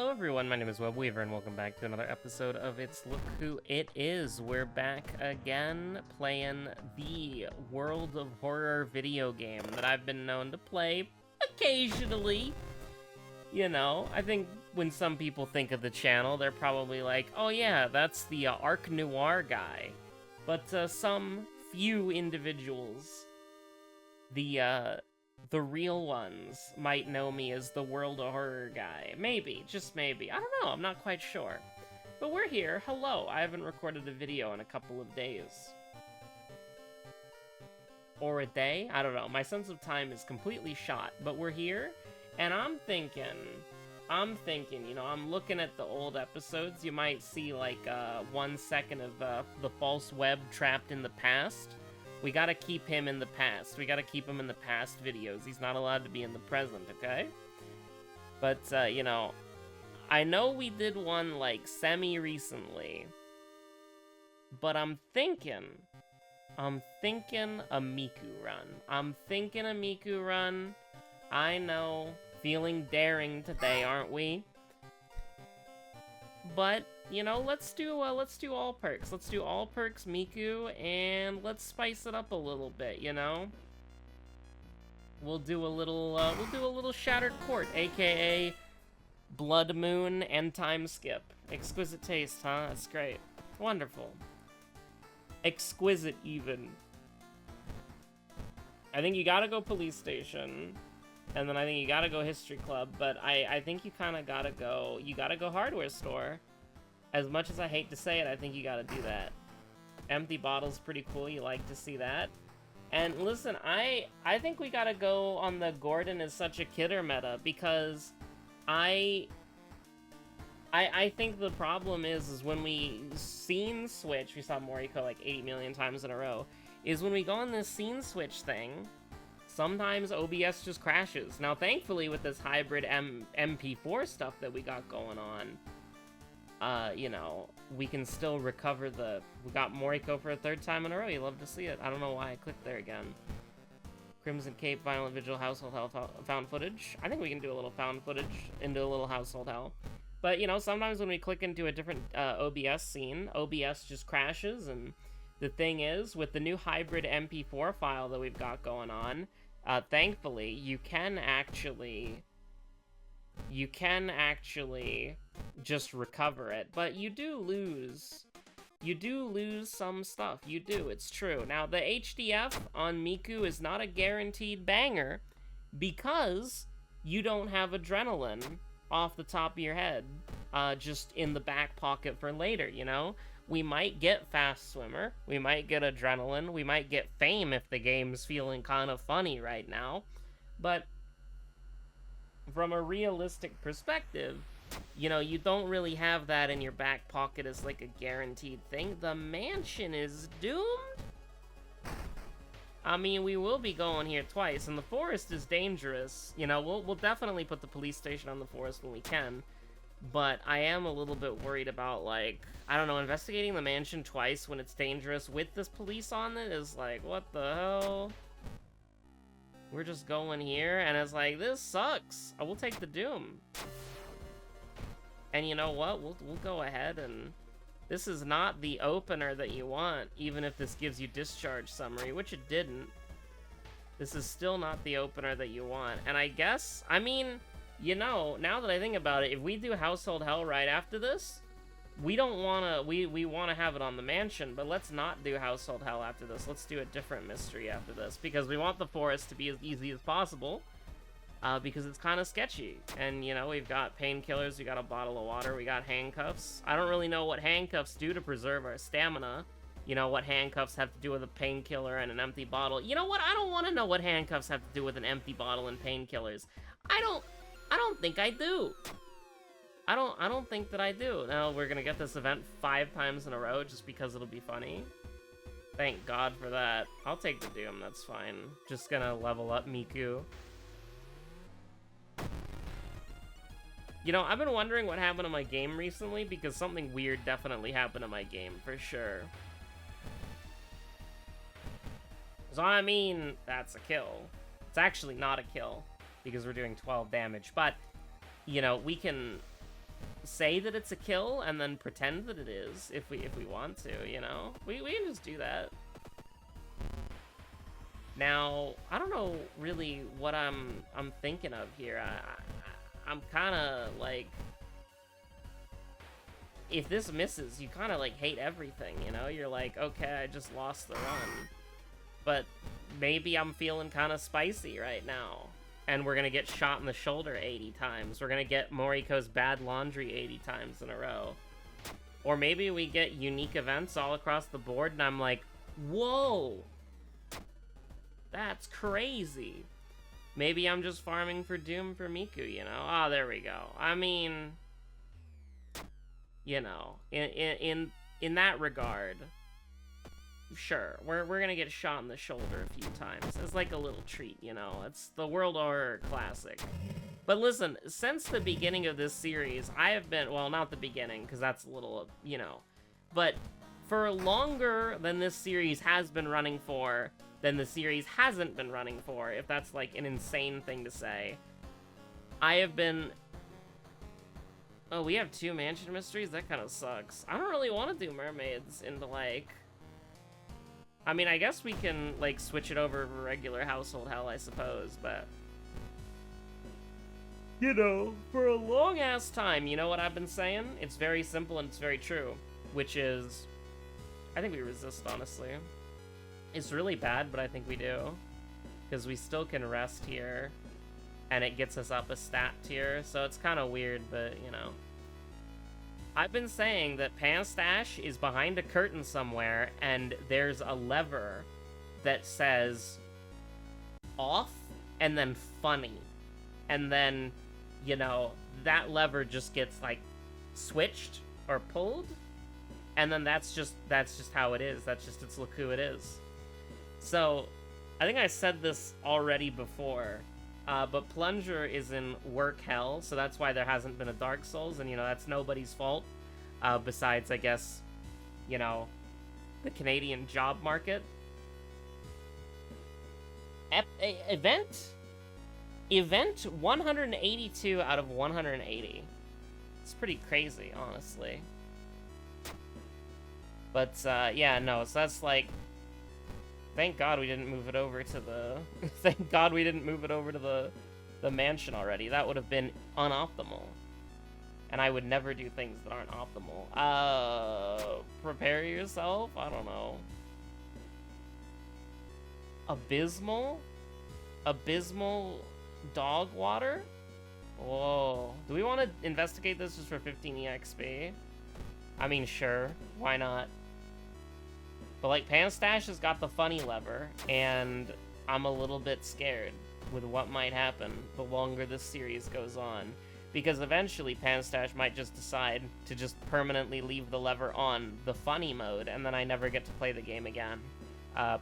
Hello everyone, my name is Webweaver and welcome back to another episode of It's Look Who It Is. We're back again playing the World of Horror video game that I've been known to play occasionally. You know, I think when some people think of the channel, they're probably like, oh yeah, that's the Arc Noir guy. But some few individuals, the real ones might know me as the World of Horror guy. Maybe, just maybe. I don't know, I'm not quite sure. But we're here, hello. I haven't recorded a video in a couple of days. Or a day? I don't know. My sense of time is completely shot. But we're here, and I'm thinking, you know, I'm looking at the old episodes. You might see, like, 1 second of the false web trapped in the past. We gotta keep him in the past. We gotta keep him in the past videos. He's not allowed to be in the present, okay? But, you know, I know we did one, like, semi-recently. But I'm thinking a Miku run. I'm thinking a Miku run. I know, feeling daring today, aren't we? But, you know, let's do all perks. Let's do all perks Miku, and let's spice it up a little bit, you know? We'll do a little Shattered Court, aka Blood Moon and Time Skip. Exquisite taste, huh? That's great. Wonderful. Exquisite, even. I think you gotta go police station, and then I think you gotta go history club, but I think you kinda gotta go hardware store. As much as I hate to say it, I think you gotta do that. Empty bottle's pretty cool, you like to see that. And listen, I think we gotta go on the Gordon is such a kidder meta, because I think the problem is when we scene switch, we saw Moriko like 80 million times in a row, is when we go on this scene switch thing, sometimes OBS just crashes. Now thankfully with this hybrid MP4 stuff that we got going on, you know, we can still recover we got Moriko for a 3rd time in a row. You love to see it. I don't know why I clicked there again. Crimson Cape, Violent Vigil, Household Hell, found footage. I think we can do a little found footage into a little Household Hell. But, you know, sometimes when we click into a different OBS scene, OBS just crashes, and the thing is, with the new hybrid MP4 file that we've got going on, thankfully, you can actually just recover it, but you do lose some stuff. You do, it's true. Now, the HDF on Miku is not a guaranteed banger because you don't have adrenaline off the top of your head, just in the back pocket for later, you know? We might get Fast Swimmer, we might get adrenaline, we might get fame if the game's feeling kind of funny right now, but from a realistic perspective, you know, you don't really have that in your back pocket as like a guaranteed thing. The mansion is doomed? I mean, we will be going here twice, and the forest is dangerous. You know, we'll definitely put the police station on the forest when we can, but I am a little bit worried about, like, I don't know, investigating the mansion twice when it's dangerous with this police on it is like, what the hell? We're just going here, and it's like, this sucks. I will take the doom. And you know what? We'll go ahead, and this is not the opener that you want, even if this gives you discharge summary, which it didn't. This is still not the opener that you want. And I guess, I mean, you know, now that I think about it, if we do Household Hell right after this, we don't wanna, we wanna have it on the mansion, but let's not do Household Hell after this. Let's do a different mystery after this, because we want the forest to be as easy as possible, because it's kind of sketchy. And, you know, we've got painkillers, we got a bottle of water, we got handcuffs. I don't really know what handcuffs do to preserve our stamina. You know, what handcuffs have to do with a painkiller and an empty bottle. You know what? I don't want to know what handcuffs have to do with an empty bottle and painkillers. I don't think I do. I don't think that I do. Now, we're gonna get this event 5 times in a row just because it'll be funny. Thank God for that. I'll take the Doom, that's fine. Just gonna level up Miku. You know, I've been wondering what happened to my game recently, because something weird definitely happened to my game, for sure. So, I mean, that's a kill. It's actually not a kill, because we're doing 12 damage, but, you know, we can say that it's a kill and then pretend that it is if we want to, you know? We can just do that. Now, I don't know really what I'm thinking of here. I'm kind of like, if this misses, you kind of like hate everything, you know? You're like, okay, I just lost the run. But maybe I'm feeling kind of spicy right now. And we're gonna get shot in the shoulder 80 times. We're gonna get Moriko's bad laundry 80 times in a row. Or maybe we get unique events all across the board and I'm like, whoa! That's crazy. Maybe I'm just farming for Doom for Miku, you know? Oh, there we go. I mean, you know, in that regard, sure, we're gonna get shot in the shoulder a few times as like a little treat, you know? It's the World Horror Classic. But listen, since the beginning of this series, I have been, well, not the beginning, because that's a little, you know, but for longer than this series has been running for, than the series hasn't been running for, if that's like an insane thing to say, I have been... Oh, we have 2 mansion mysteries? That kind of sucks. I don't really want to do mermaids into like... I mean, I guess we can like switch it over for regular household hell, I suppose, but... You know, for a long-ass time, you know what I've been saying? It's very simple and it's very true, which is... I think we resist, honestly. It's really bad, but I think we do. Because we still can rest here, and it gets us up a stat tier, so it's kind of weird, but, you know. I've been saying that Panstash is behind a curtain somewhere, and there's a lever that says off, and then funny. And then, you know, that lever just gets, like, switched or pulled, and then that's just how it is. Look who it is. So, I think I said this already before, but Plunger is in work hell, so that's why there hasn't been a Dark Souls, and, you know, that's nobody's fault, besides, I guess, you know, the Canadian job market. Event 182 out of 180. It's pretty crazy, honestly. But, yeah, no, so that's, like... Thank God we didn't move it over to the... Thank God we didn't move it over to the mansion already. That would have been unoptimal. And I would never do things that aren't optimal. Prepare yourself? I don't know. Abysmal? Abysmal dog water? Whoa. Do we want to investigate this just for 15 EXP? I mean, sure. Why not? But, like, Panstash has got the funny lever, and I'm a little bit scared with what might happen the longer this series goes on. Because eventually Panstash might just decide to just permanently leave the lever on the funny mode, and then I never get to play the game again,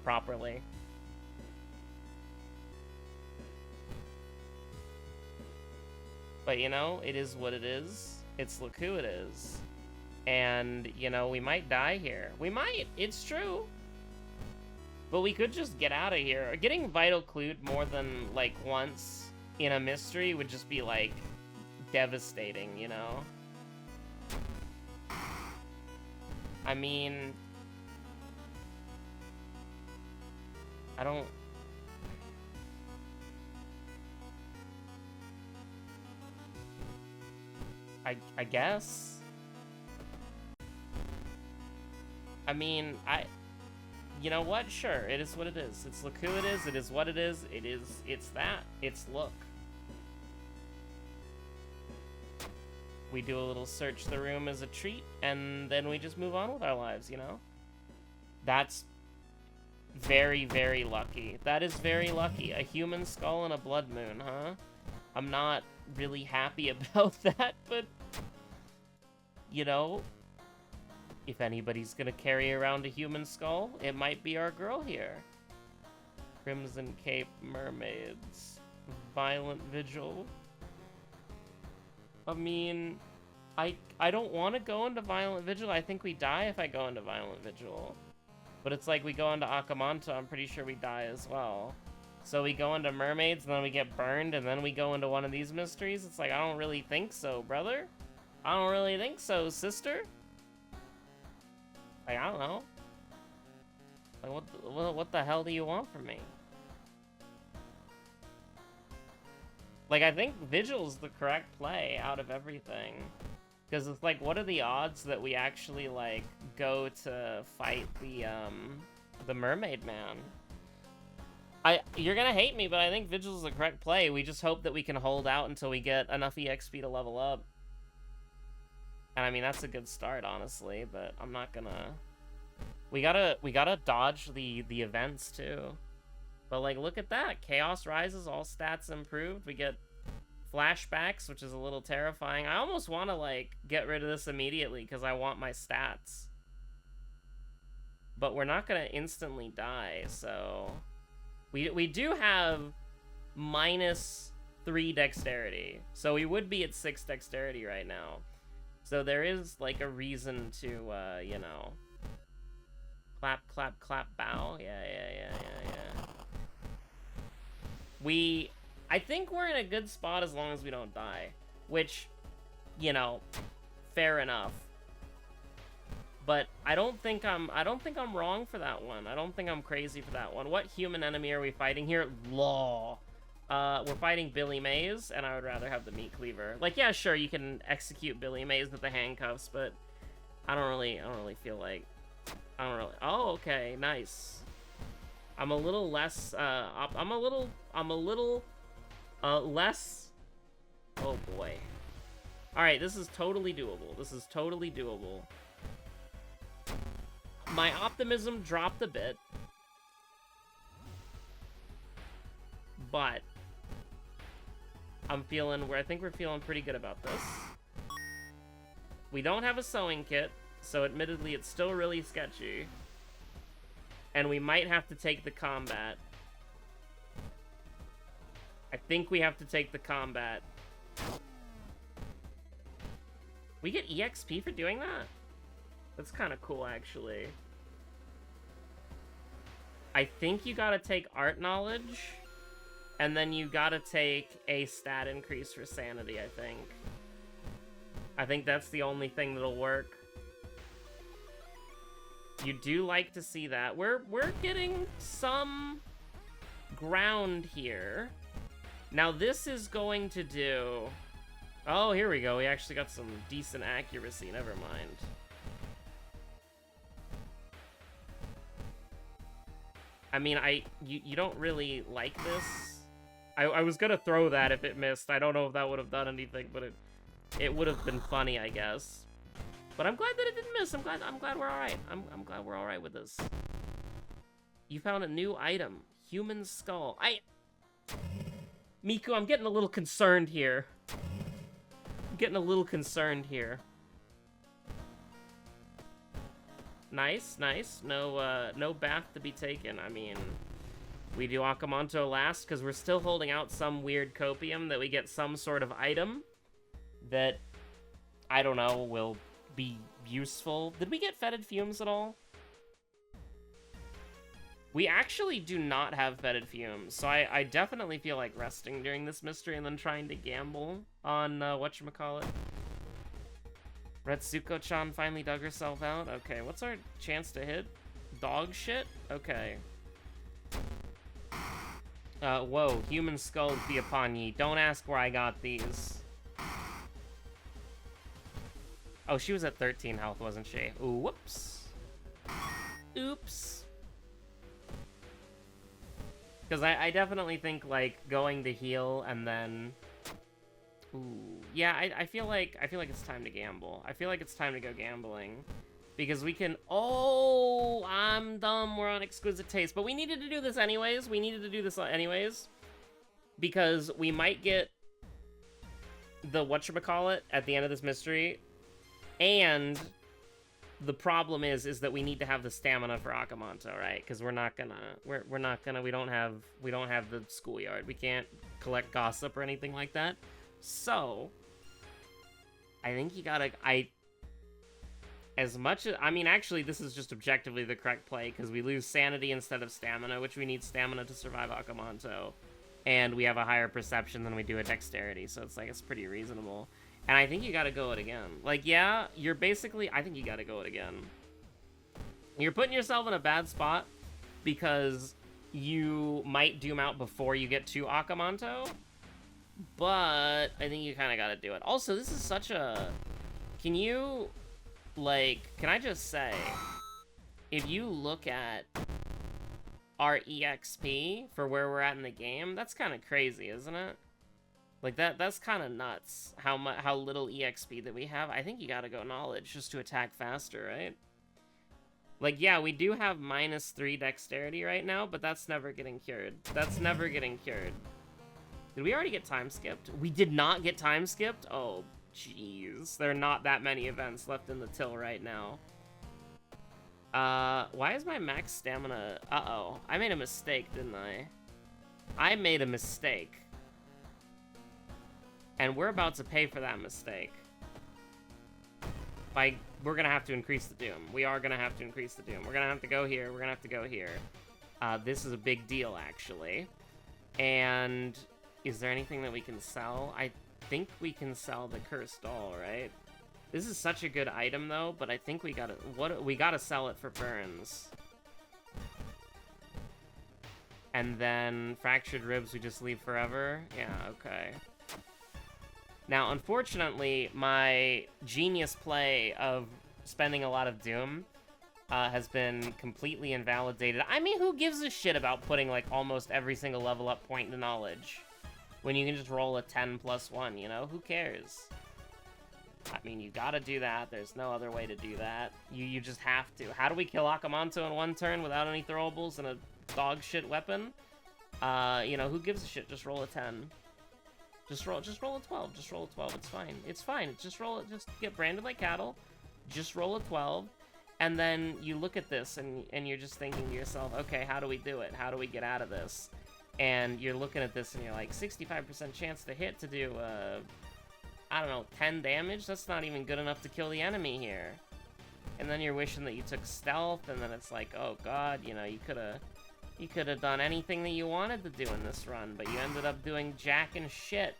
properly. But, you know, it is what it is. It's look who it is. And, you know, we might die here. We might. It's true. But we could just get out of here. Getting Vital Clued more than, like, once in a mystery would just be, like, devastating, you know? I mean... I don't... I guess... I mean, you know what? Sure, it is what it is. It's look who it is what it is, it's that, it's look. We do a little search the room as a treat, and then we just move on with our lives, you know? That's very, very lucky. That is very lucky. A human skull and a blood moon, huh? I'm not really happy about that, but, you know... If anybody's gonna carry around a human skull, it might be our girl here. Crimson Cape Mermaids. Violent Vigil. I mean, I don't want to go into Violent Vigil. I think we die if I go into Violent Vigil. But it's like we go into Akamanto, I'm pretty sure we die as well. So we go into Mermaids, and then we get burned, and then we go into one of these mysteries? It's like, I don't really think so, brother. I don't really think so, sister. Like, I don't know. Like, what the hell do you want from me? Like, I think Vigil's the correct play out of everything. Because it's like, what are the odds that we actually, like, go to fight the Mermaid Man? You're gonna hate me, but I think Vigil's the correct play. We just hope that we can hold out until we get enough EXP to level up. And I mean, that's a good start, honestly, but I'm not gonna... We gotta dodge the events, too. But, like, look at that. Chaos rises, all stats improved. We get flashbacks, which is a little terrifying. I almost want to, like, get rid of this immediately, because I want my stats. But we're not gonna instantly die, so... We do have -3 dexterity, so we would be at 6 dexterity right now. So there is, like, a reason to, you know... Clap, clap, clap, bow. Yeah. I think we're in a good spot as long as we don't die. Which, you know, fair enough. But I don't think I'm wrong for that one. I don't think I'm crazy for that one. What human enemy are we fighting here? Law. We're fighting Billy Mays, and I would rather have the meat cleaver. Like, yeah, sure, you can execute Billy Mays with the handcuffs, but I don't really feel like... Oh, okay, nice. I'm a little less, I'm a little less... Oh, boy. Alright, this is totally doable. My optimism dropped a bit. But I think we're feeling pretty good about this. We don't have a sewing kit, so admittedly it's still really sketchy. And we might have to take the combat. I think we have to take the combat. We get EXP for doing that? That's kind of cool, actually. I think you gotta take art knowledge, and then you gotta take a stat increase for sanity, I think. I think that's the only thing that'll work. You do like to see that. We're getting some ground here. Now this is going to do... Oh, here we go. We actually got some decent accuracy. Never mind. I mean, you don't really like this. I was gonna throw that if it missed. I don't know if that would have done anything, but it would have been funny, I guess. But I'm glad that it didn't miss. I'm glad we're all right. I'm glad we're all right with this. You found a new item, human skull. Miku, I'm getting a little concerned here. Nice. No bath to be taken. I mean, we do Akamanto last because we're still holding out some weird copium that we get some sort of item that, I don't know, will be useful. Did we get fetid fumes at all? We actually do not have fetid fumes, so I definitely feel like resting during this mystery and then trying to gamble on, whatchamacallit. Retsuko-chan finally dug herself out. Okay, what's our chance to hit? Dog shit? Okay. Whoa, human skulls be upon ye. Don't ask where I got these. Oh, she was at 13 health, wasn't she? Ooh, whoops. Oops. Because I definitely think, like, going to heal and then... Ooh. Yeah, I feel like it's time to gamble. I feel like it's time to go gambling. Because we can... Oh, I'm dumb. We're on exquisite taste. But we needed to do this anyways. Because we might get the whatchamacallit at the end of this mystery. And the problem is that we need to have the stamina for Akamanto, right? Because we're not gonna, we don't have the schoolyard. We can't collect gossip or anything like that. So, I think you gotta, as much as, I mean, actually, this is just objectively the correct play, because we lose sanity instead of stamina, which we need stamina to survive Akamanto, and we have a higher perception than we do a dexterity, so it's like, it's pretty reasonable. And I think you gotta go it again. Like, yeah, you're basically... I think you gotta go it again. You're putting yourself in a bad spot because you might doom out before you get to Akamanto. But I think you kind of gotta do it. Also, this is such a... Can you... Like, can I just say... If you look at our EXP for where we're at in the game, that's kind of crazy, isn't it? Like, that's kind of nuts, how little EXP that we have. I think you gotta go knowledge just to attack faster, right? Like, yeah, we do have -3 dexterity right now, but that's never getting cured. That's never getting cured. Did we already get time skipped? We did not get time skipped? Oh, jeez. There are not that many events left in the till right now. Why is my max stamina... Uh-oh. I made a mistake, didn't I? I made a mistake. And we're about to pay for that mistake. We're gonna have to increase the doom. We are gonna have to increase the doom. We're gonna have to go here. We're gonna have to go here. This is a big deal, actually. And is there anything that we can sell? I think we can sell the cursed doll, right? This is such a good item, though, but I think we gotta sell it for burns. And then fractured ribs we just leave forever? Yeah, okay. Now, unfortunately, my genius play of spending a lot of Doom has been completely invalidated. I mean, who gives a shit about putting, like, almost every single level up point to knowledge? When you can just roll a 10 plus 1, you know? Who cares? I mean, you gotta do that. There's no other way to do that. You just have to. How do we kill Akamanto in one turn without any throwables and a dog shit weapon? You know, who gives a shit? Just roll a 10. Just roll a 12. Just roll a 12. It's fine. It's fine. Just roll it. Just get branded like cattle. Just roll a 12. And then you look at this and you're just thinking to yourself, okay, how do we do it? How do we get out of this? And you're looking at this and you're like, 65% chance to hit to do, I don't know, 10 damage? That's not even good enough to kill the enemy here. And then you're wishing that you took stealth, and then it's like, oh god, you know, you could have done anything that you wanted to do in this run, but you ended up doing jack and shit.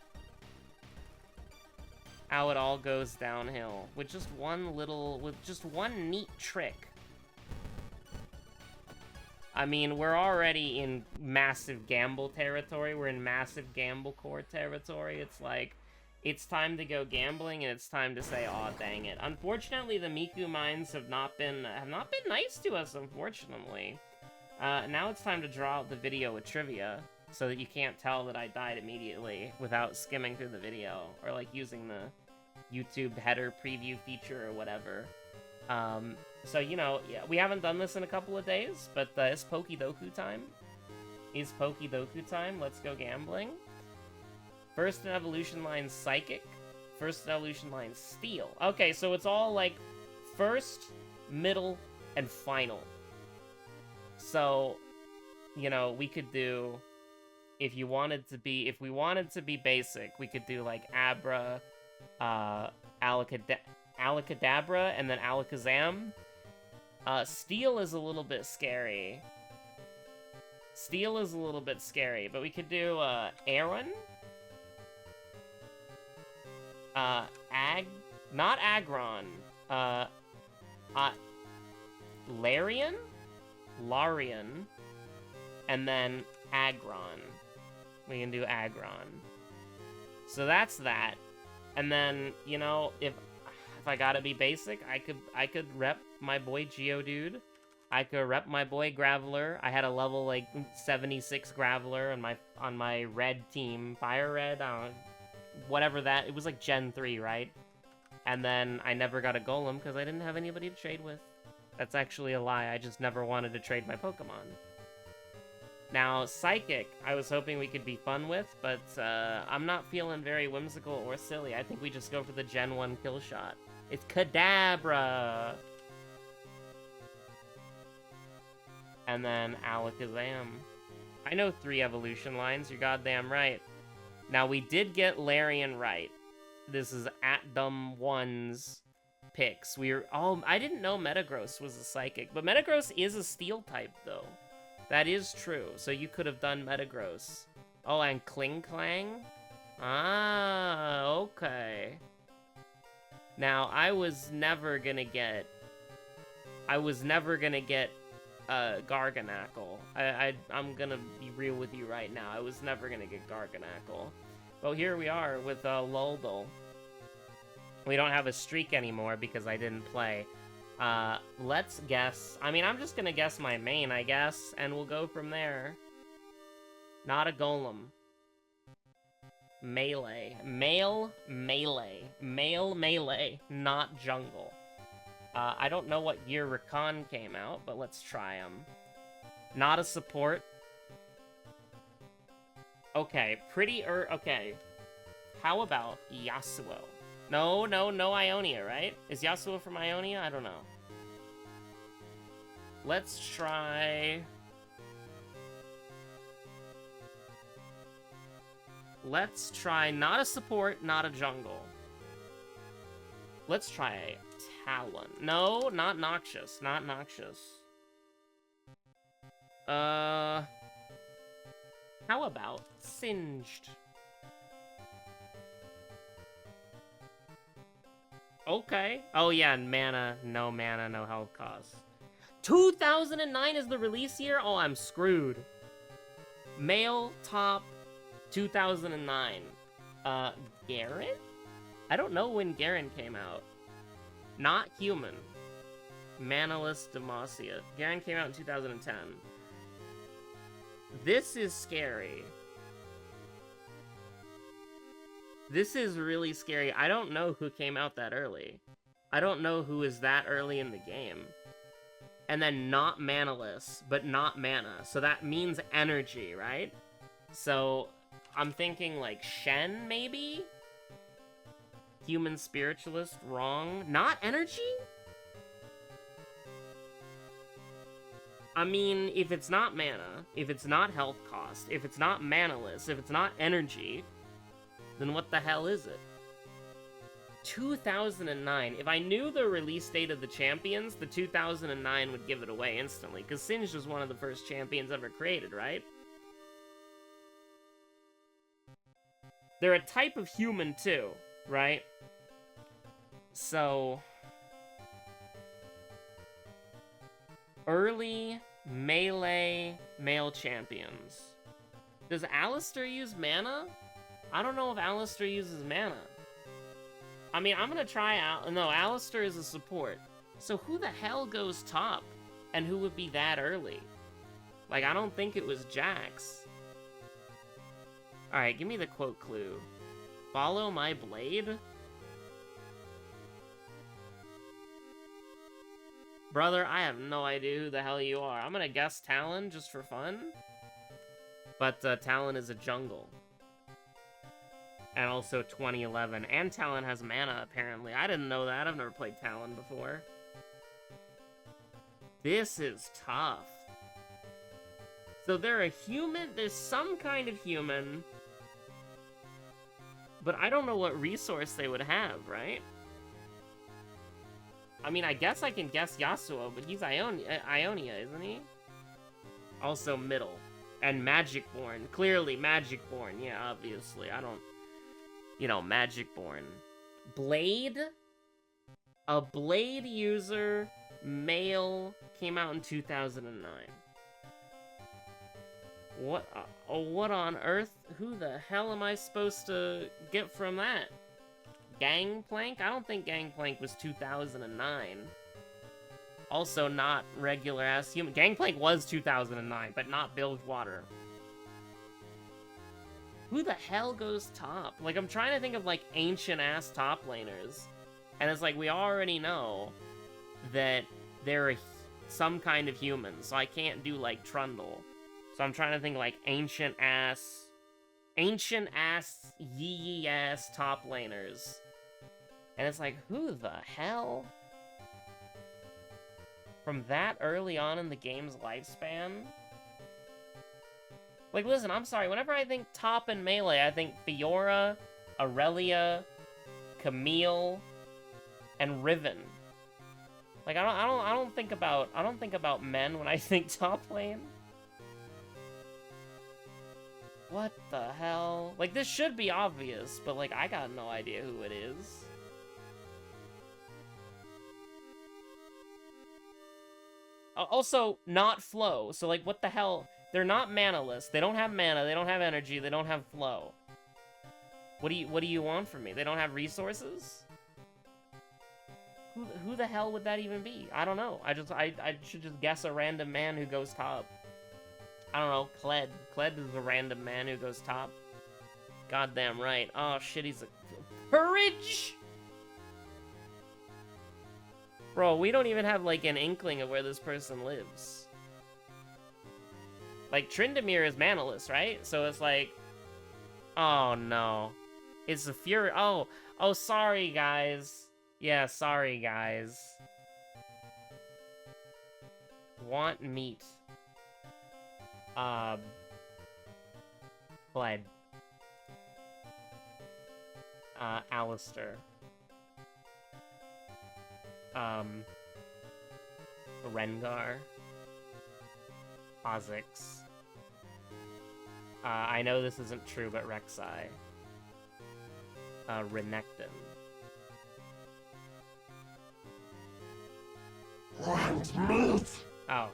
How it all goes downhill with just one neat trick. I mean, we're already in massive gamble territory. We're in massive gamble core territory. It's like, it's time to go gambling, and it's time to say, aw, dang it. Unfortunately, the Miku mines have not been nice to us, unfortunately. Now it's time to draw out the video with trivia, so that you can't tell that I died immediately without skimming through the video, or like using the YouTube header preview feature or whatever. So, you know, yeah, we haven't done this in a couple of days, but it's Pokidoku time. It's Pokidoku time. Let's go gambling. First in evolution line Psychic. First in evolution line Steel. Okay, so it's all like first, middle, and final. So, you know, we could do, if we wanted to be basic, we could do like Abra, Alakadabra, and then Alakazam. Steel is a little bit scary. But we could do, Aaron? Not Agron. Larian? Larian, and then Agron. We can do Agron. So that's that. And then, you know, if I gotta be basic, I could rep my boy Geodude. I could rep my boy Graveler. I had a level like 76 Graveler on my red team, Fire Red, whatever that. It was like Gen 3, right? And then I never got a Golem because I didn't have anybody to trade with. That's actually a lie. I just never wanted to trade my Pokemon. Now, Psychic, I was hoping we could be fun with, but I'm not feeling very whimsical or silly. I think we just go for the Gen 1 kill shot. It's Kadabra! And then Alakazam. I know 3 evolution lines, you're goddamn right. Now, we did get Larian right. This is at Dumb1's picks. I didn't know Metagross was a Psychic, but Metagross is a Steel type, though. That is true, so you could have done Metagross. Oh, and Kling Clang? Ah, okay. Now, I was never gonna get Garganackle. I'm gonna be real with you right now. I was never gonna get Garganackle. Well, here we are with WoHdle. We don't have a streak anymore because I didn't play. Let's guess. I mean, I'm just gonna guess my main, I guess, and we'll go from there. Not a golem. Melee. Male melee. Male melee, not jungle. I don't know what year Rakan came out, but let's try him. Not a support. Okay, okay. How about Yasuo? No Ionia, right? Is Yasuo from Ionia? I don't know. Let's try... Let's try not a support, not a jungle. Let's try Talon. No, not Noxious. Not Noxious. How about Singed? Okay. Oh yeah, mana, no health cost. 2009 is the release year? Oh, I'm screwed. Male, top, 2009. Garen? I don't know when Garen came out. Not human. Manaless Demacia. Garen came out in 2010. This is scary. This is really scary. I don't know who came out that early. I don't know who is that early in the game. And then not manaless, but not mana. So that means energy, right? So I'm thinking like Shen, maybe? Human spiritualist, wrong. Not energy? I mean, if it's not mana, if it's not health cost, if it's not manaless, if it's not energy, then what the hell is it? 2009. If I knew the release date of the champions, the 2009 would give it away instantly, because Singed was one of the first champions ever created, right? They're a type of human, too, right? So... early melee male champions. Does Alistair use mana? I don't know if Alistair uses mana. I mean, I'm gonna try out. No, Alistair is a support. So who the hell goes top? And who would be that early? Like, I don't think it was Jax. Alright, give me the quote clue. Follow my blade? Brother, I have no idea who the hell you are. I'm gonna guess Talon just for fun. But Talon is a jungle. And also 2011. And Talon has mana, apparently. I didn't know that. I've never played Talon before. This is tough. So they're a human. There's some kind of human. But I don't know what resource they would have, right? I mean, I guess I can guess Yasuo, but he's Ionia, isn't he? Also middle. And Magicborn. Clearly Magicborn. Yeah, obviously. I don't... You know, Magicborn. Blade? A Blade user, male, came out in 2009. What on earth? Who the hell am I supposed to get from that? Gangplank? I don't think Gangplank was 2009. Also not regular-ass human. Gangplank was 2009, but not Bilgewater. Who the hell goes top? Like, I'm trying to think of, like, ancient-ass top laners. And it's like, we already know that they're some kind of human, so I can't do, like, Trundle. So I'm trying to think, like, ancient-ass, yee-ass top laners. And it's like, who the hell? From that early on in the game's lifespan? Like, listen, I'm sorry, whenever I think top and melee, I think Fiora, Aurelia, Camille, and Riven. Like, I don't think about men when I think top lane. What the hell? Like, this should be obvious, but, like, I got no idea who it is. Also, not flow. So, like, what the hell? They're not manaless. They don't have mana. They don't have energy. They don't have flow. What do you want from me? They don't have resources? Who the hell would that even be? I don't know. I should just guess a random man who goes top. I don't know. Kled. Kled is a random man who goes top. Goddamn right. Oh shit, he's a courage. Bro, we don't even have like an inkling of where this person lives. Like Tryndamere is manaless, right? So it's like, oh no, it's the Fury. Oh, sorry guys. Yeah, sorry guys. Want meat. Bled. Alistair. Rengar. Kha'Zix. I know this isn't true, but Rek'Sai. Renekton. Want meat? Oh.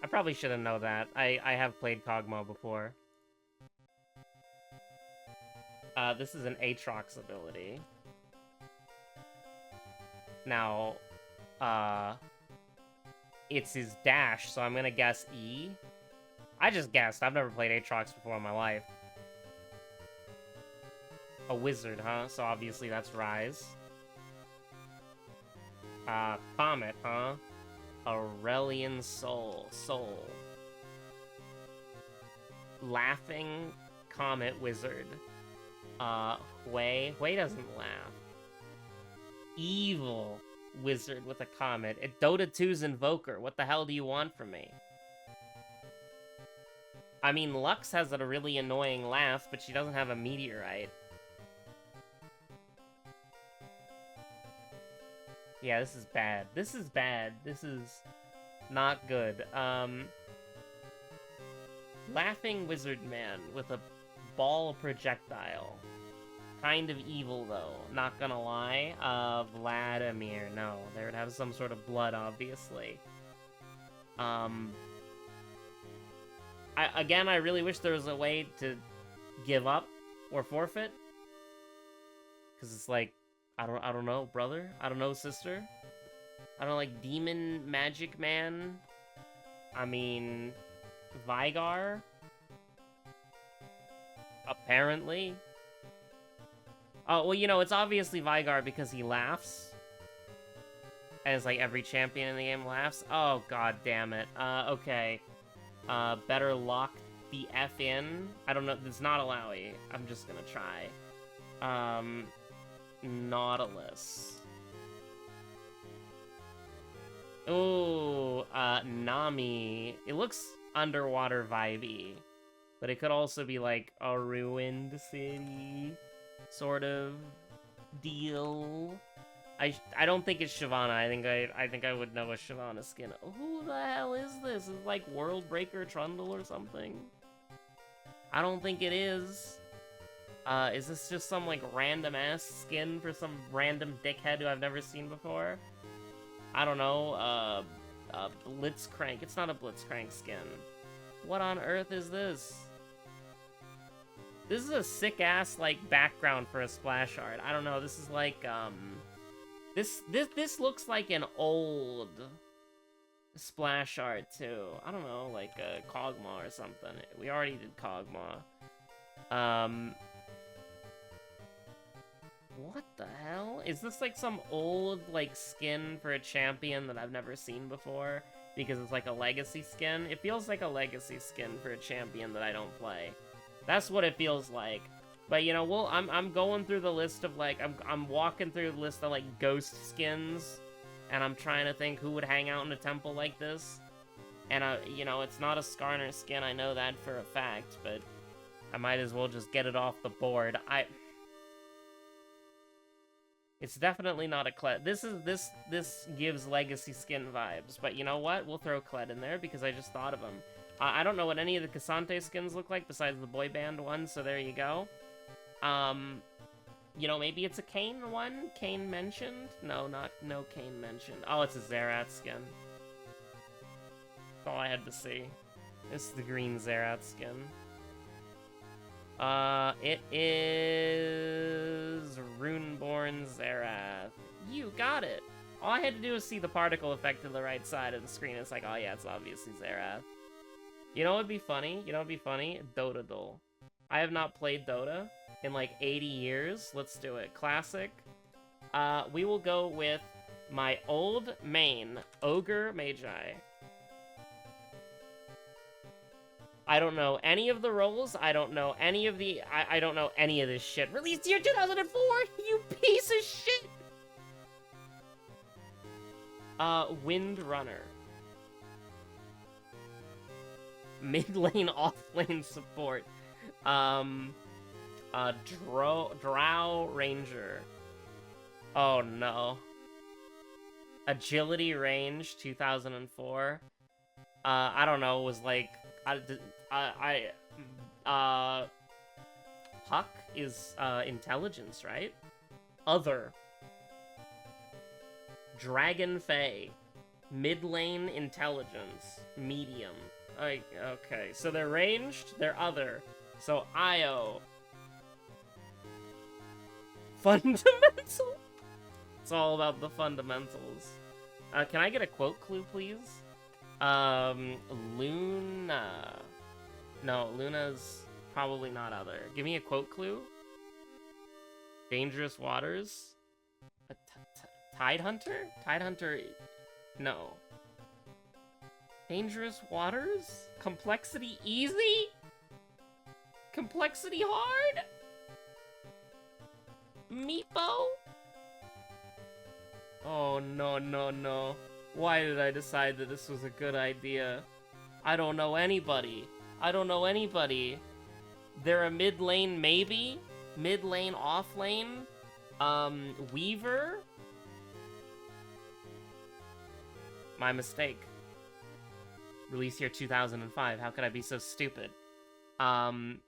I probably should have known that. I have played Kog'Maw before. This is an Aatrox ability. Now, it's his dash, so I'm gonna guess E. I just guessed. I've never played Aatrox before in my life. A wizard, huh? So obviously that's Rise. Comet, huh? Aurelion Soul. Laughing Comet Wizard. Hui doesn't laugh. Evil Wizard with a Comet. Dota 2's Invoker. What the hell do you want from me? I mean, Lux has a really annoying laugh, but she doesn't have a Meteorite. Yeah, this is bad. This is bad. This is not good. Laughing Wizard Man with a ball projectile. Kind of evil, though. Not gonna lie. Vladimir. No, they would have some sort of blood, obviously. Again, I really wish there was a way to give up or forfeit. Because it's like, I don't know, brother. I don't know, sister. I don't like Demon Magic Man. I mean, Vigar. Apparently. Oh, well, you know, it's obviously Vigar because he laughs. And it's like every champion in the game laughs. Oh, god damn it. Okay. Better lock the F in. I don't know. It's not allowy. I'm just gonna try. Nautilus. Ooh, Nami. It looks underwater vibey. But it could also be like a ruined city sort of deal. I don't think it's Shyvana. I think I would know a Shyvana skin. Who the hell is this? Is it like World Breaker Trundle or something? I don't think it is. Is this just some like random ass skin for some random dickhead who I've never seen before? I don't know. Blitzcrank. It's not a Blitzcrank skin. What on earth is this? This is a sick ass like background for a splash art. I don't know. This is like This looks like an old splash art too. I don't know, like a Kog'Maw or something. We already did Kog'Maw. What the hell? Is this like some old like skin for a champion that I've never seen before? Because it's like a legacy skin? It feels like a legacy skin for a champion that I don't play. That's what it feels like. But you know, well, I'm going through the list of like I'm walking through the list of like ghost skins, and I'm trying to think who would hang out in a temple like this. And you know, it's not a Skarner skin. I know that for a fact, but I might as well just get it off the board. It's definitely not a Kled. This gives legacy skin vibes. But you know what? We'll throw Kled in there because I just thought of him. I don't know what any of the Cassante skins look like besides the boy band one, so there you go. You know, maybe it's a Kane one? Kane mentioned? No Kane mentioned. Oh, it's a Zerath skin. That's all I had to see. This is the green Zerath skin. It is Runeborn Zerath. You got it! All I had to do was see the particle effect to the right side of the screen. It's like, oh yeah, it's obviously Zerath. You know what would be funny? WoHdle. I have not played Dota in like 80 years. Let's do it. Classic. We will go with my old main, Ogre Magi. I don't know any of the roles. I don't know any of the... I don't know any of this shit. Released year 2004, you piece of shit! Wind Runner. Mid lane, off lane support. Drow Ranger. Oh no. Agility range 2004. I don't know. Was like Puck is intelligence, right? Other. Dragon Fae. Mid lane intelligence. Medium. Okay, so they're ranged, they're other. So IO. Fundamental? It's all about the fundamentals. Can I get a quote clue, please? Luna. No, Luna's probably not other. Give me a quote clue. Dangerous Waters? A Tide Hunter? Tide Hunter... No. Dangerous Waters? Complexity easy? Complexity hard? Meepo? Oh, no. Why did I decide that this was a good idea? I don't know anybody. They're a mid lane maybe? Mid lane, off lane? Weaver? My mistake. Release year 2005. How could I be so stupid? Tiny?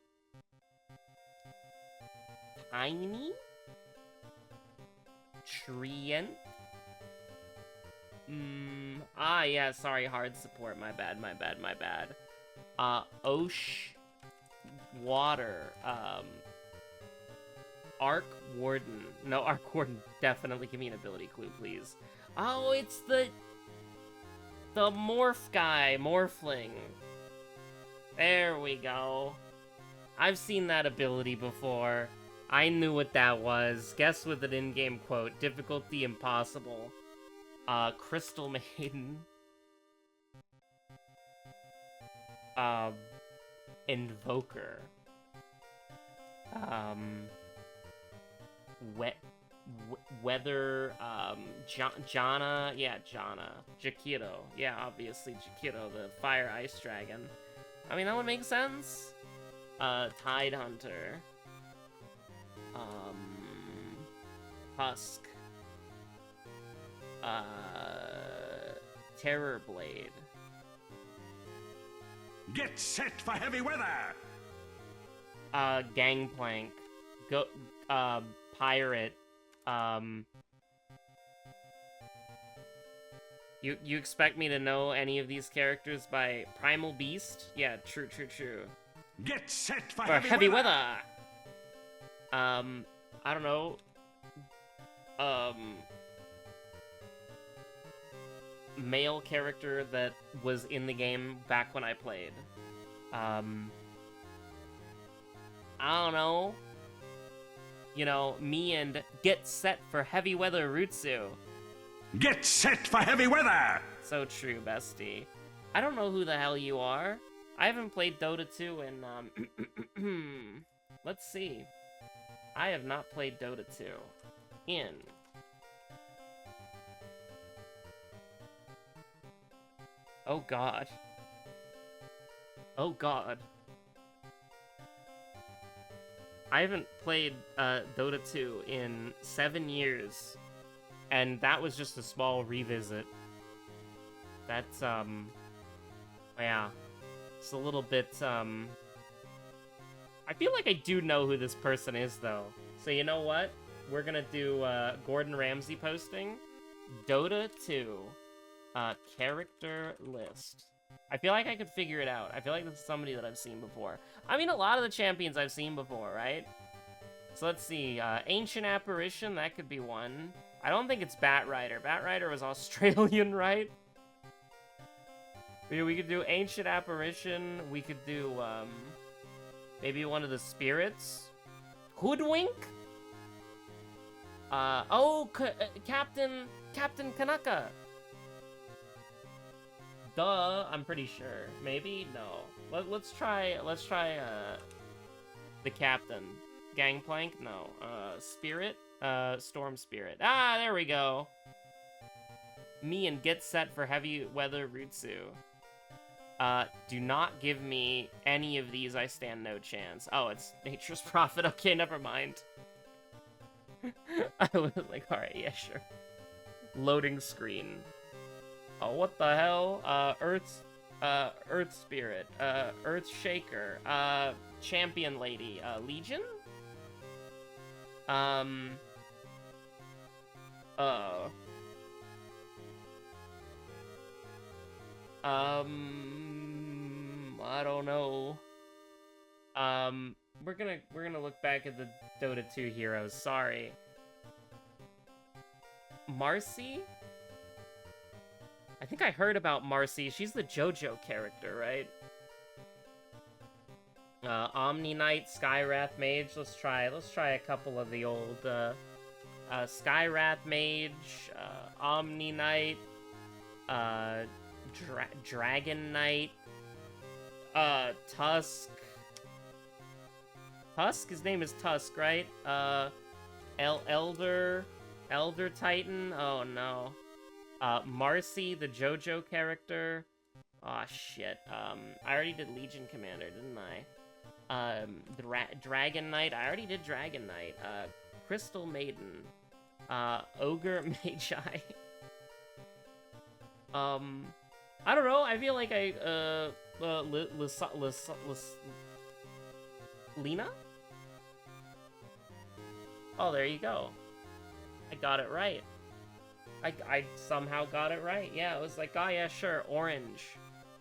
Trient? Yeah, sorry, hard support. My bad. Osh Water. Arc Warden. No, Arc Warden, definitely give me an ability clue, please. Oh, it's the morph guy, Morphling. There we go. I've seen that ability before. I knew what that was. Guess with an in-game quote. Difficulty impossible. Crystal Maiden. Invoker. Weather, Janna, yeah, Janna. Jakiro, yeah, obviously Jakiro, the Fire Ice Dragon. I mean, that would make sense. Tide Hunter. Husk. Terror Blade. Get set for heavy weather! Gangplank. Go, Pirate. You expect me to know any of these characters by Primal Beast? Yeah, true. Get set for heavy weather! I don't know. Male character that was in the game back when I played. I don't know. You know, me and Get Set for Heavy Weather Rutsu. Get set for heavy weather! So true, bestie. I don't know who the hell you are. I haven't played Dota 2 in, let's see. I have not played Dota 2 in... Oh god. I haven't played Dota 2 in 7 years, and that was just a small revisit. That's, yeah. It's a little bit, I feel like I do know who this person is, though. So you know what? we're gonna do Gordon Ramsay posting. Dota 2 character list. I feel like I could figure it out. I feel like this is somebody that I've seen before. I mean, a lot of the champions I've seen before, right? So let's see. Ancient Apparition, that could be one. I don't think it's Bat Rider. Bat Rider was Australian, right? We could do Ancient Apparition. We could do, maybe one of the spirits. Hoodwink? Captain Kanaka. Duh, I'm pretty sure. Maybe? No. Let's try, the captain. Gangplank? No. Spirit? Storm Spirit. Ah, there we go. Me and Get Set for Heavy Weather Rutsu. Do not give me any of these, I stand no chance. Oh, it's Nature's Prophet. Okay, never mind. I was like, alright, yeah, sure. Loading screen. Oh, what the hell? Earth Spirit. Earth Shaker. Champion Lady. Legion? I don't know. We're gonna look back at the Dota 2 heroes. Sorry. Marcy? I think I heard about Marcy. She's the JoJo character, right? Omni Knight, Skywrath Mage. Let's try a couple of the old Skywrath Mage, Omni Knight, Dragon Knight, Tusk. Tusk? His name is Tusk, right? Elder Titan? Oh no. Marcy, the JoJo character. Aw, shit. I already did Legion Commander, didn't I? Dragon Knight. I already did Dragon Knight. Crystal Maiden. Ogre Magi. I don't know. I feel like Lena? Oh, there you go. I got it right. I somehow got it right. Yeah, it was like, oh yeah, sure, Orange.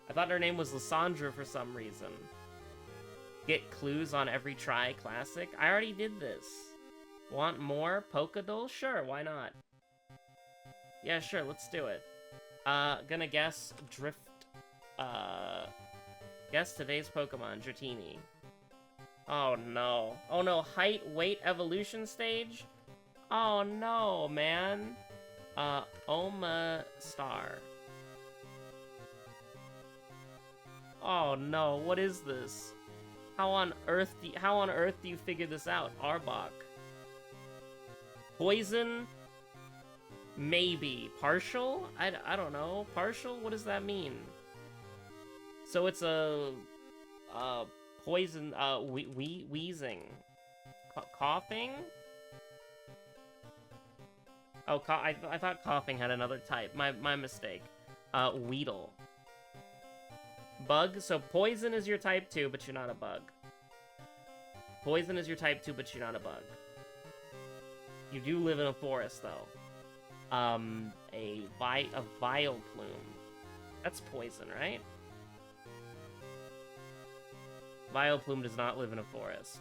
I thought her name was Lysandra for some reason. Get clues on every try classic. I already did this. Want more? Polkadol? Sure, why not? Yeah, sure, let's do it. Gonna guess Drift. Guess today's Pokemon, Dratini. Oh no. Oh no, height, weight, evolution stage? Oh no, man. Oma Star. Oh no, what is this? How on earth do you figure this out? Arbok. Poison? Maybe. Partial? I don't know. Partial? What does that mean? So it's a poison, wheezing. Coughing? Oh, I thought coughing had another type. My mistake. WoHdle. Bug? So poison is your type 2, but you're not a bug. Poison is your type 2, but you're not a bug. You do live in a forest, though. A Vileplume. That's poison, right? Vileplume does not live in a forest.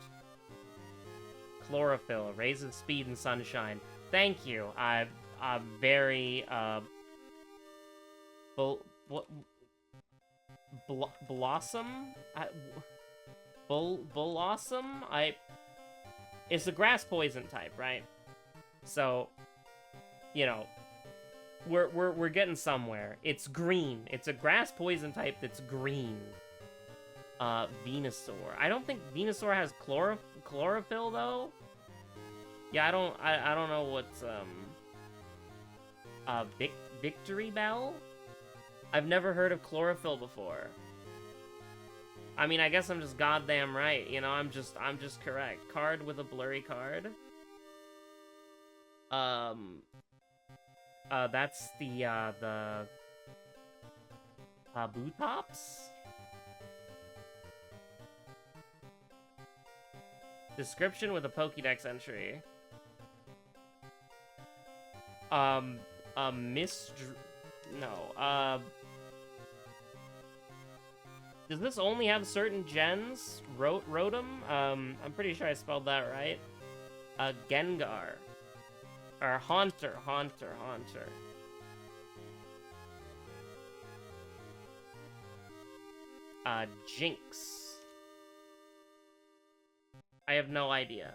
Chlorophyll raises speed and sunshine. Thank you. I'm very Blossom? Blossom? It's a grass poison type, right? So, you know, we're getting somewhere. It's green. It's a grass poison type that's green. Venusaur. I don't think Venusaur has chlorophyll though. Yeah, I don't know what's Victory Bell? I've never heard of chlorophyll before. I mean, I guess I'm just goddamn right. You know, I'm just correct. Card with a blurry card. That's the Bootops? Description with a Pokédex entry. No, does this only have certain gens? Rotom? I'm pretty sure I spelled that right. Gengar. Or Haunter. Jinx. I have no idea.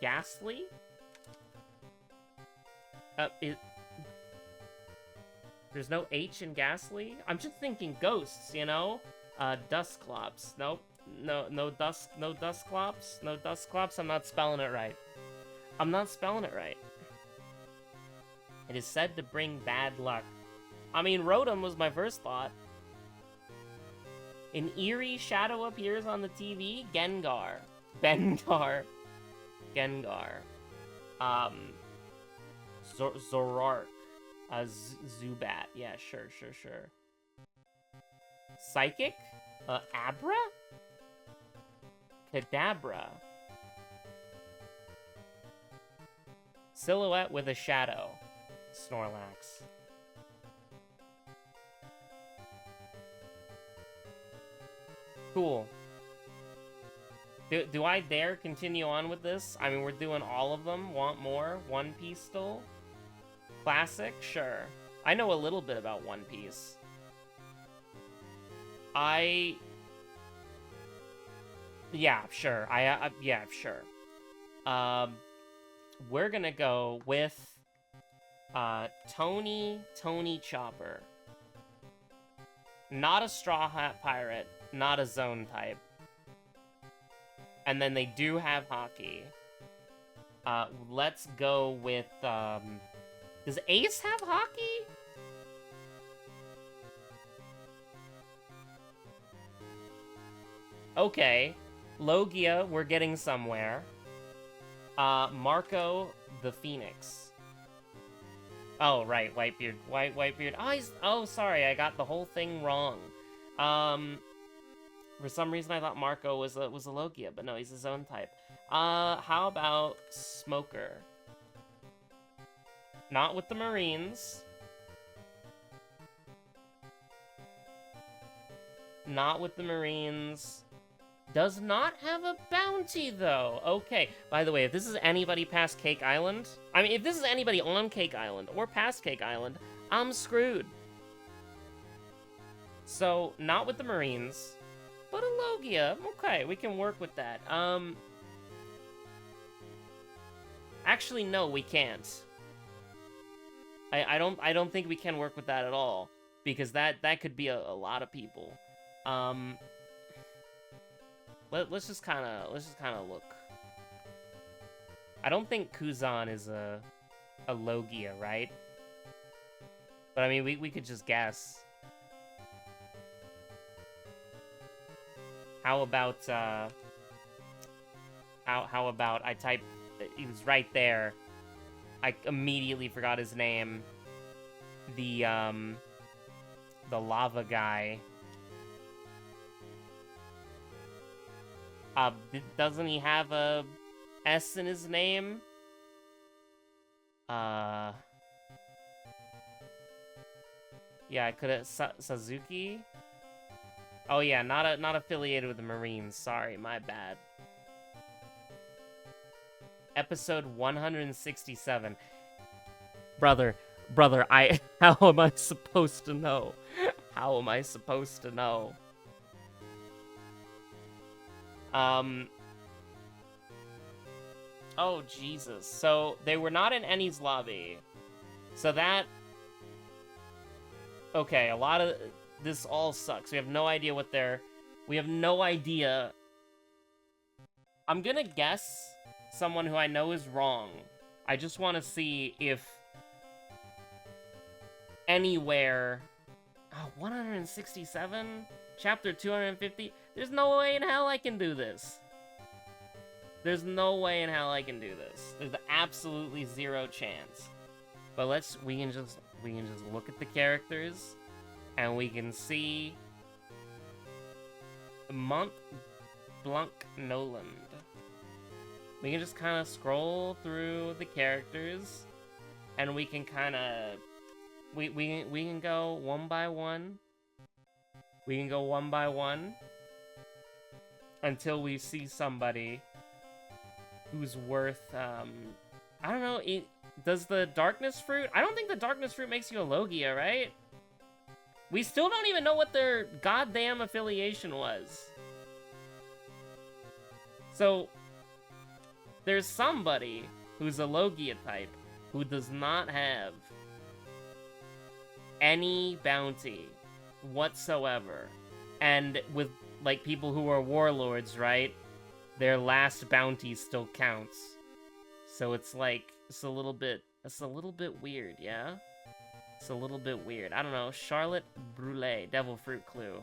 Ghastly? There's no H in Ghastly? I'm just thinking ghosts, you know? Dusclops. Nope. No Dusclops. No Dusclops. I'm not spelling it right. It is said to bring bad luck. I mean, Rotom was my first thought. An eerie shadow appears on the TV. Gengar. Zorark. Zubat. Yeah, sure. Psychic? Abra? Kadabra. Silhouette with a shadow. Snorlax. Cool. Do I dare continue on with this? I mean, we're doing all of them. Want more? One Piece still? Classic? Sure. I know a little bit about One Piece. Yeah, sure. Yeah, sure. We're gonna go with Tony Chopper. Not a Straw Hat Pirate, not a Zone type. And then they do have Hockey. Let's go with, does Ace have Hockey? Okay. Logia, we're getting somewhere. Marco the Phoenix. Oh, right, Whitebeard. Whitebeard. Oh, sorry, I got the whole thing wrong. For some reason I thought Marco was a Logia, but no, he's his own type. How about Smoker? Not with the Marines. Does not have a bounty, though. Okay. By the way, if this is anybody past Cake Island... I mean, if this is anybody on Cake Island or past Cake Island, I'm screwed. So, not with the Marines, but a Logia. Okay, we can work with that. Actually, no, we can't. I don't think we can work with that at all, because that could be a lot of people. Let's just kind of look. I don't think Kuzan is a Logia, right? But I mean, we could just guess. How about how about I type? He was right there. I immediately forgot his name. The lava guy. Doesn't he have a S in his name? Yeah, I could have Suzuki. Oh yeah, not affiliated with the Marines. Sorry, my bad. Episode 167. Brother, how am I supposed to know? How am I supposed to know? Oh, Jesus. So, they were not in Ennie's lobby. So that... Okay, a lot of... This all sucks. We have no idea what they're... We have no idea. I'm gonna guess someone who I know is wrong. I just want to see if... Anywhere... Oh, 167? Chapter 250? There's no way in hell I can do this. There's no way in hell I can do this. There's absolutely zero chance. But we can just look at the characters, and we can see Mont Blanc Noland. We can just kind of scroll through the characters, and we can kind of we can go one by one. We can go one by one until we see somebody who's worth I don't know, does the darkness fruit? I don't think the darkness fruit makes you a Logia, right? We still don't even know what their goddamn affiliation was. So, there's somebody who's a Logia type who does not have any bounty whatsoever. And with, like, people who are warlords, right? Their last bounty still counts. So it's like, it's a little bit weird, yeah? It's a little bit weird. I don't know. Charlotte Brûlée, Devil Fruit Clue.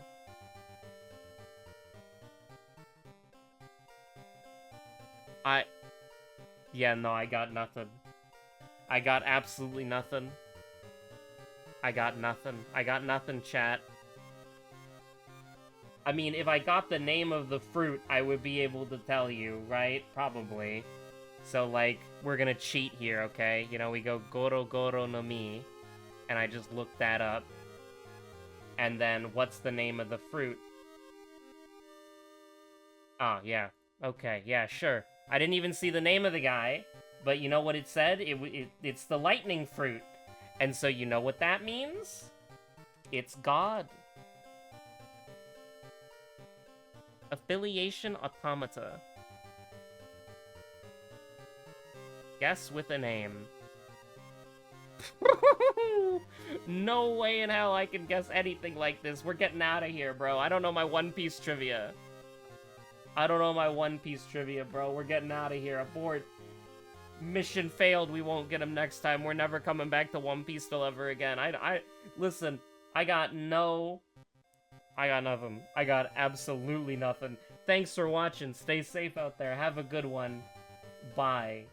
Yeah, no, I got nothing. I got absolutely nothing. I got nothing. I got nothing, chat. I mean, if I got the name of the fruit, I would be able to tell you, right? Probably. So, like, we're gonna cheat here, okay? You know, we go Goro Goro no Mi, and I just looked that up. And then, what's the name of the fruit? Oh, yeah. Okay, yeah, sure. I didn't even see the name of the guy, but you know what it said? It's the lightning fruit. And so you know what that means? It's God. Affiliation Automata. Guess with a name. No way in hell I can guess anything like this. We're getting out of here, bro. I don't know my One Piece trivia. I don't know my One Piece trivia, bro. We're getting out of here. Abort. Mission failed. We won't get him next time. We're never coming back to One Piece till ever again. Listen, I got nothing. I got absolutely nothing. Thanks for watching. Stay safe out there. Have a good one. Bye.